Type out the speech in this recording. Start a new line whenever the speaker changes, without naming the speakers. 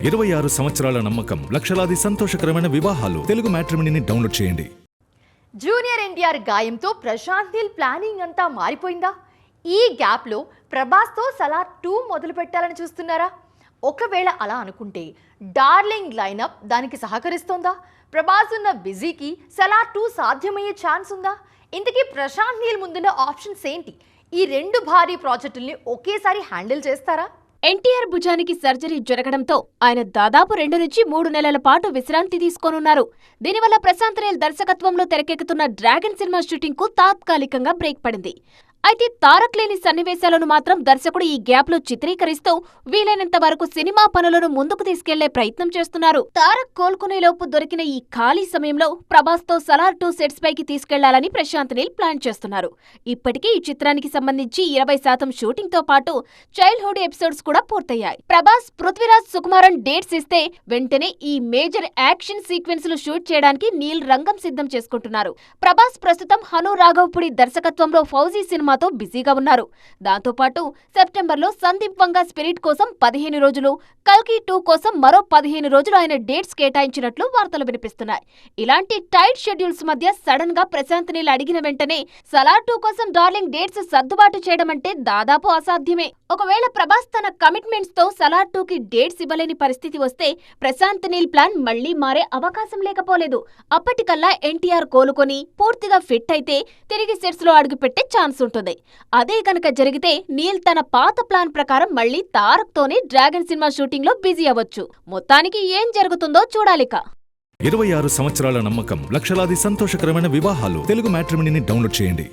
26 సంవత్సరాల నమ్మకం, లక్షలాది సంతోషకరమైన వివాహాలు. తెలుగు మ్యాట్రిమోనీని డౌన్లోడ్ చేయండి.
జూనియర్ ఎన్టీఆర్ గాయంతో ప్రశాంత్ నీల్ ప్లానింగ్ అంతా మారిపోయిందా? ఈ గ్యాప్లో ప్రభాస్తో సలార్ 2 మొదలు పెట్టాలని చూస్తున్నారా? ఒకవేళ అలా అనుకుంటే డార్లింగ్ లైనప్ దానికి సహకరిస్తోందా? ప్రభాస్ ఉన్న బిజీకి సలార్ 2 సాధ్యమయ్యే ఛాన్స్ ఉందా? ఇంతకీ ప్రశాంత్ నీల్ ముందున్న ఆప్షన్స్ ఏంటి? ఈ 2 భారీ ప్రాజెక్టుల్ని ఒకేసారి హ్యాండిల్ చేస్తారా?
ఎన్టీఆర్ భుజానికి సర్జరీ జరగడంతో ఆయన దాదాపు 2 నుంచి 3 నెలల పాటు విశ్రాంతి తీసుకోనున్నారు. దీనివల్ల ప్రశాంత్ నీల్ దర్శకత్వంలో తెరకెక్కుతున్న డ్రాగన్ సినిమా షూటింగ్ కు తాత్కాలికంగా బ్రేక్ పడింది. అయితే తారక్ లేని సన్నివేశాలను మాత్రం దర్శకుడు ఈ గ్యాప్ లో చిత్రీకరిస్తూ వీలైనంత వరకు సినిమా పనులను ముందుకు తీసుకెళ్లే ప్రయత్నం చేస్తున్నారు. తారక్ కోలుకునేలోపు దొరికిన ఈ ఖాళీ సమయంలో ప్రభాస్ తో సలార్ 2 సెట్స్ పైకి తీసుకెళ్లాలని ప్రశాంత్ నీల్ ప్లాన్ చేస్తున్నారు. ఇప్పటికీ ఈ చిత్రానికి సంబంధించి 20% షూటింగ్ తో పాటు చైల్డ్హుడ్ ఎపిసోడ్స్ కూడా పూర్తయ్యాయి. ప్రభాస్, పృథ్వీరాజ్ సుకుమారన్ డేట్స్ ఇస్తే వెంటనే ఈ మేజర్ యాక్షన్ సీక్వెన్స్ లు షూట్ చేయడానికి నీల్ రంగం సిద్ధం చేసుకుంటున్నారు. ప్రభాస్ ప్రస్తుతం హను రాఘవపుడి దర్శకత్వంలో ఫౌజీ సినిమాతో బిజీగా ఉన్నారు. దాంతోపాటు సెప్టెంబర్లో సందీప్ వంగా స్పిరిట్ కోసం 15 రోజులు, కల్కి 2 కోసం మరో 15 రోజులు ఆయన డేట్స్ కేటాయించినట్లు వార్తలు వినిపిస్తున్నాయి. ఇలాంటి టైట్ షెడ్యూల్స్ మధ్య సడన్ గా ప్రశాంత్ నీల్ అడిగిన వెంటనే సలార్ 2 కోసం డార్లింగ్ డేట్స్ సర్దుబాటు చేయడం అంటే దాదాపు అసాధ్యమే. ఒకవేళ ప్రభాస్ తన కమిట్మెంట్స్ తో సలార్ 2 కి డేట్స్ ఇవ్వలేని పరిస్థితి వస్తే ప్రశాంత్ నీల్ ప్లాన్ మళ్లీ మారే అవకాశం లేకపోలేదు. అప్పటికల్లా ఎన్టీఆర్ కోలుకొని పూర్తిగా ఫిట్ అయితే తిరిగి సెట్స్ లో అడుగుపెట్టే ఛాన్స్ ఉంటుంది. అదే కనుక జరిగితే నీల్ తన పాత ప్లాన్ ప్రకారం మళ్లీ తారక్ తోనే డ్రాగన్ సినిమా షూటింగ్ లో బిజీ అవ్వచ్చు. మొత్తానికి ఏం జరుగుతుందో చూడాలిక.
26 సంవత్సరాల నమ్మకం, లక్షలాది సంతోషకరమైన వివాహాలు. తెలుగు మ్యాట్రిమోనీని డౌన్లోడ్ చేయండి.